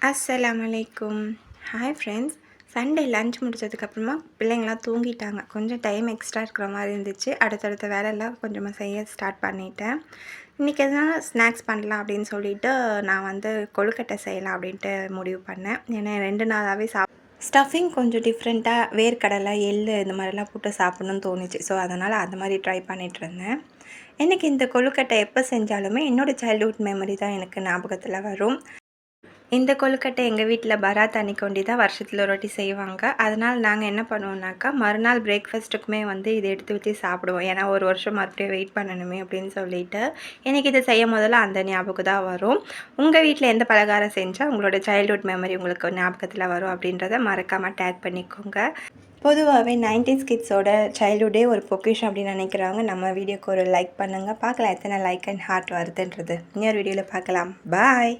அஸ்ஸலாமு அலைக்கும். Hi friends. Sunday lunch முடிச்சதுக்கப்புறமா பிள்ளைங்களாம் தூங்கிட்டாங்க. கொஞ்சம் டைம் எக்ஸ்ட்ரா இருக்கிற மாதிரி இருந்துச்சு. அடுத்தடுத்த வேலையெல்லாம் கொஞ்சமாக செய்ய ஸ்டார்ட் பண்ணிட்டேன். இன்றைக்கி எதனா ஸ்நாக்ஸ் பண்ணலாம் அப்படின்னு சொல்லிட்டு நான் கொழுக்கட்டை செய்யலாம் அப்படின்ட்டு முடிவு பண்ணேன். ஏன்னா 2 நாளாகவே ஸ்டஃபிங் கொஞ்சம் டிஃப்ரெண்ட்டாக வேர்க்கடலை, எள்ளு இந்த மாதிரிலாம் போட்டு சாப்பிட்ணுன்னு தோணுச்சு. ஸோ அதனால் அது மாதிரி ட்ரை பண்ணிகிட்ருந்தேன். எனக்கு இந்த கொழுக்கட்டை எப்போ செஞ்சாலுமே என்னோடய சைல்ட்ஹுட் மெமரி தான் எனக்கு ஞாபகத்தில் வரும். இந்த கொழுக்கட்டை எங்கள் வீட்டில் பராத் அன்னைக்கு ஒண்டி தான் வருஷத்தில் ஒரு வாட்டி செய்வாங்க. அதனால் நாங்கள் என்ன பண்ணுவோம்னாக்கா, மறுநாள் பிரேக்ஃபாஸ்ட்டுக்குமே இதை எடுத்து வச்சு சாப்பிடுவோம். ஏன்னா ஒரு வருஷம் மறுபடியும் வெயிட் பண்ணணுமே அப்படின்னு சொல்லிட்டு. எனக்கு இதை செய்யும் போதெல்லாம் அந்த ஞாபகம் தான் வரும். உங்கள் வீட்டில் எந்த பலகாரம் செஞ்சால் உங்களோட சைல்ட்ஹுட் மெமரி உங்களுக்கு ஞாபகத்தில் வரும் அப்படின்றத மறக்காமல் டேக் பண்ணிக்கோங்க. பொதுவாகவே 90s கிட்ஸோட சைல்ட்ஹுட்டே ஒரு பொக்கிஷம் அப்படின்னு நினைக்கிறாங்க. நம்ம வீடியோக்கு ஒரு லைக் பண்ணுங்கள். பார்க்கலாம் எத்தனை லைக் அண்ட் ஹார்ட் வருதுன்றது. இன்னொரு வீடியோவில் பார்க்கலாம். பாய்.